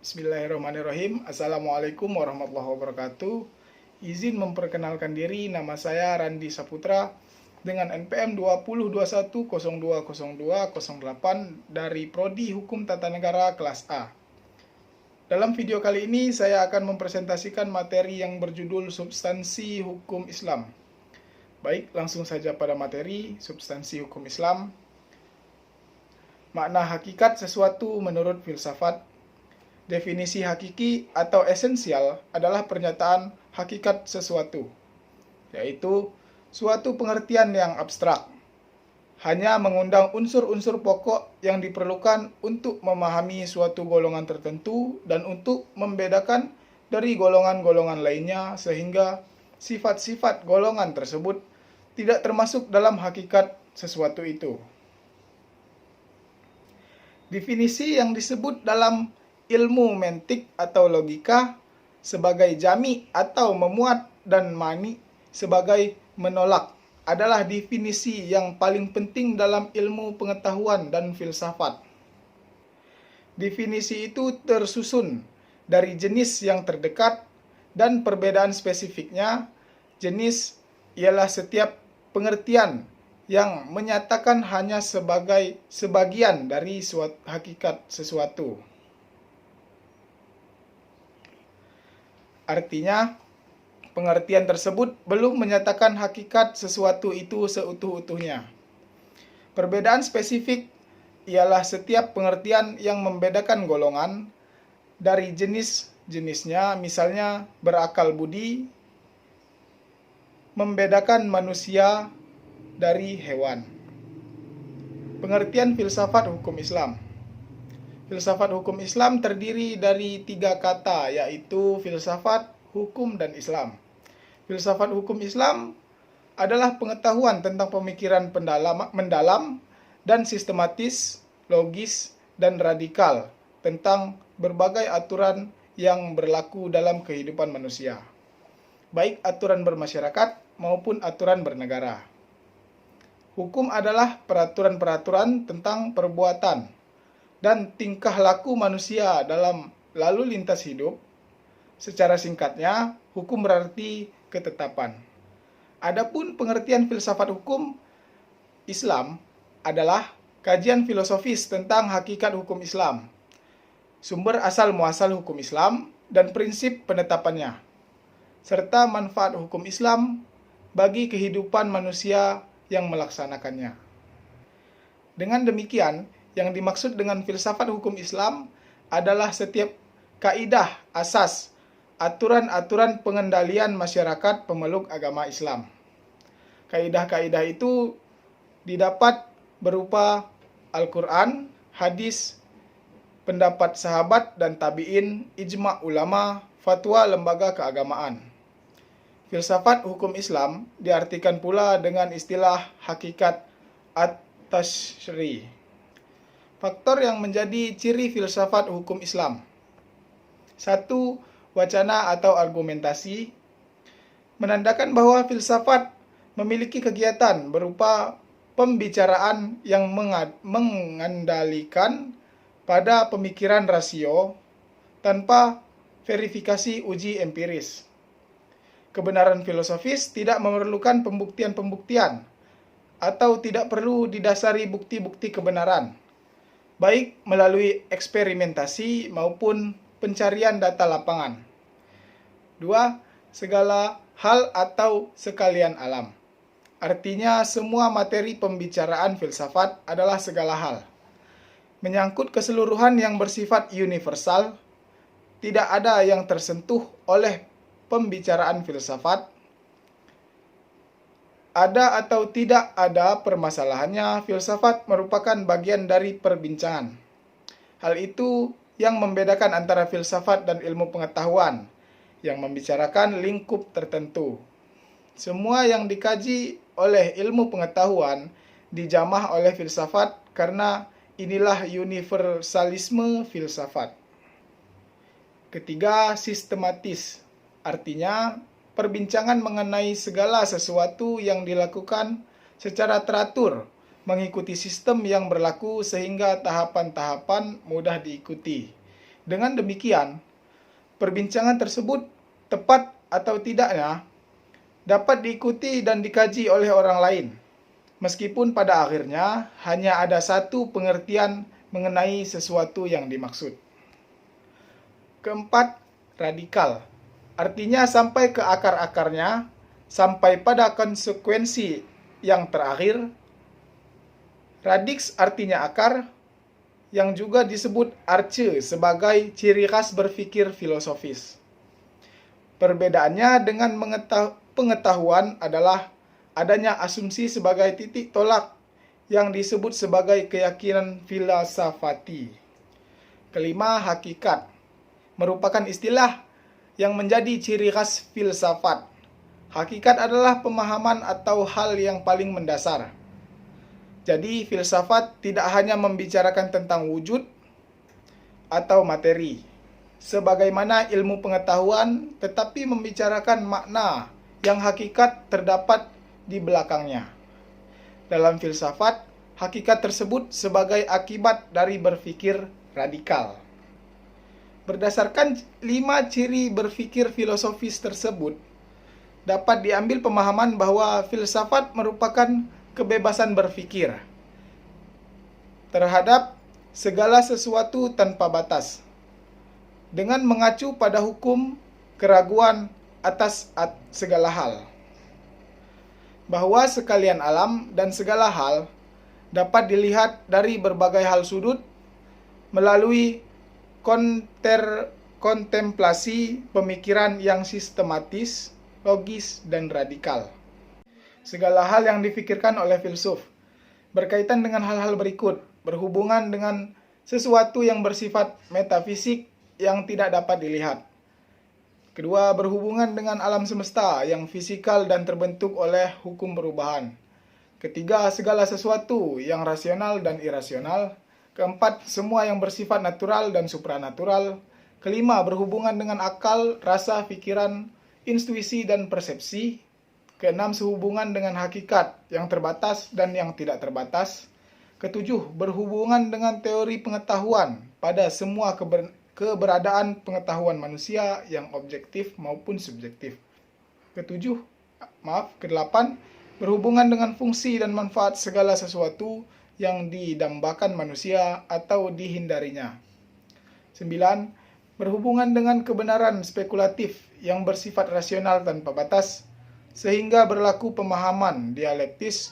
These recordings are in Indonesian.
Bismillahirrahmanirrahim. Assalamualaikum warahmatullahi wabarakatuh. Izin memperkenalkan diri, nama saya Randi Saputra dengan NPM 2021020208 dari Prodi Hukum Tata Negara kelas A. Dalam video kali ini saya akan mempresentasikan materi yang berjudul Substansi Hukum Islam. Baik, langsung saja pada materi Substansi Hukum Islam. Makna hakikat sesuatu menurut filsafat. Definisi hakiki atau esensial adalah pernyataan hakikat sesuatu, yaitu suatu pengertian yang abstrak, hanya mengundang unsur-unsur pokok yang diperlukan untuk memahami suatu golongan tertentu dan untuk membedakan dari golongan-golongan lainnya sehingga sifat-sifat golongan tersebut tidak termasuk dalam hakikat sesuatu itu. Definisi yang disebut dalam ilmu mentik atau logika sebagai jami atau memuat dan mani sebagai menolak adalah definisi yang paling penting dalam ilmu pengetahuan dan filsafat. Definisi itu tersusun dari jenis yang terdekat dan perbedaan spesifiknya. Jenis ialah setiap pengertian yang menyatakan hanya sebagai sebagian dari hakikat sesuatu. Artinya, pengertian tersebut belum menyatakan hakikat sesuatu itu seutuh-utuhnya. Perbedaan spesifik ialah setiap pengertian yang membedakan golongan dari jenis-jenisnya, misalnya berakal budi, membedakan manusia dari hewan. Pengertian filsafat hukum Islam. Filsafat hukum Islam terdiri dari 3 kata, yaitu filsafat, hukum, dan Islam. Filsafat hukum Islam adalah pengetahuan tentang pemikiran mendalam dan sistematis, logis, dan radikal tentang berbagai aturan yang berlaku dalam kehidupan manusia, baik aturan bermasyarakat maupun aturan bernegara. Hukum adalah peraturan-peraturan tentang perbuatan dan tingkah laku manusia dalam lalu lintas hidup. Secara singkatnya, hukum berarti ketetapan. Adapun pengertian filsafat hukum Islam adalah kajian filosofis tentang hakikat hukum Islam, sumber asal muasal hukum Islam dan prinsip penetapannya, serta manfaat hukum Islam bagi kehidupan manusia yang melaksanakannya. Dengan demikian, yang dimaksud dengan filsafat hukum Islam adalah setiap kaidah asas, aturan-aturan pengendalian masyarakat pemeluk agama Islam. Kaidah-kaidah itu didapat berupa Al-Quran, hadis, pendapat sahabat dan tabi'in, ijma' ulama, fatwa lembaga keagamaan. Filsafat hukum Islam diartikan pula dengan istilah hakikat at-tashri'. Faktor yang menjadi ciri filsafat hukum Islam. 1. Wacana atau argumentasi. Menandakan bahwa filsafat memiliki kegiatan berupa pembicaraan yang mengandalkan pada pemikiran rasio tanpa verifikasi uji empiris. Kebenaran filosofis tidak memerlukan pembuktian-pembuktian atau tidak perlu didasari bukti-bukti kebenaran, baik melalui eksperimentasi maupun pencarian data lapangan. 2. Segala hal atau sekalian alam. Artinya semua materi pembicaraan filsafat adalah segala hal. Menyangkut keseluruhan yang bersifat universal, tidak ada yang tersentuh oleh pembicaraan filsafat. Ada atau tidak ada permasalahannya, filsafat merupakan bagian dari perbincangan. Hal itu yang membedakan antara filsafat dan ilmu pengetahuan, yang membicarakan lingkup tertentu. Semua yang dikaji oleh ilmu pengetahuan dijamah oleh filsafat karena inilah universalisme filsafat. Ketiga, sistematis. Artinya, perbincangan mengenai segala sesuatu yang dilakukan secara teratur, mengikuti sistem yang berlaku sehingga tahapan-tahapan mudah diikuti. Dengan demikian, perbincangan tersebut tepat atau tidaknya dapat diikuti dan dikaji oleh orang lain, meskipun pada akhirnya hanya ada satu pengertian mengenai sesuatu yang dimaksud. Keempat, radikal. Artinya sampai ke akar-akarnya, sampai pada konsekuensi yang terakhir. Radix artinya akar, yang juga disebut arche sebagai ciri khas berpikir filosofis. Perbedaannya dengan pengetahuan adalah adanya asumsi sebagai titik tolak yang disebut sebagai keyakinan filsafati. Kelima, hakikat merupakan istilah yang menjadi ciri khas filsafat. Hakikat adalah pemahaman atau hal yang paling mendasar. Jadi, filsafat tidak hanya membicarakan tentang wujud atau materi, sebagaimana ilmu pengetahuan, tetapi membicarakan makna yang hakikat terdapat di belakangnya. Dalam filsafat, hakikat tersebut sebagai akibat dari berpikir radikal. Berdasarkan 5 ciri berpikir filosofis tersebut, dapat diambil pemahaman bahwa filsafat merupakan kebebasan berpikir terhadap segala sesuatu tanpa batas, dengan mengacu pada hukum keraguan atas segala hal, bahwa sekalian alam dan segala hal dapat dilihat dari berbagai hal sudut melalui kontemplasi pemikiran yang sistematis, logis, dan radikal. Segala hal yang difikirkan oleh filsuf berkaitan dengan hal-hal berikut, berhubungan dengan sesuatu yang bersifat metafisik yang tidak dapat dilihat. Kedua, berhubungan dengan alam semesta yang fisikal dan terbentuk oleh hukum perubahan. Ketiga, segala sesuatu yang rasional dan irasional. Keempat, semua yang bersifat natural dan supranatural. Kelima, berhubungan dengan akal, rasa, pikiran, intuisi, dan persepsi. Keenam, sehubungan dengan hakikat yang terbatas dan yang tidak terbatas. Ketujuh, berhubungan dengan teori pengetahuan pada semua keberadaan pengetahuan manusia yang objektif maupun subjektif. Kedelapan, berhubungan dengan fungsi dan manfaat segala sesuatu yang didambakan manusia atau dihindarinya. 9. Berhubungan dengan kebenaran spekulatif yang bersifat rasional tanpa batas, sehingga berlaku pemahaman dialektis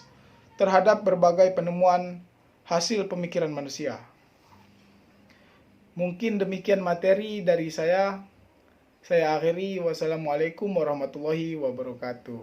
terhadap berbagai penemuan hasil pemikiran manusia. Mungkin demikian materi dari saya. Saya akhiri. Wassalamualaikum warahmatullahi wabarakatuh.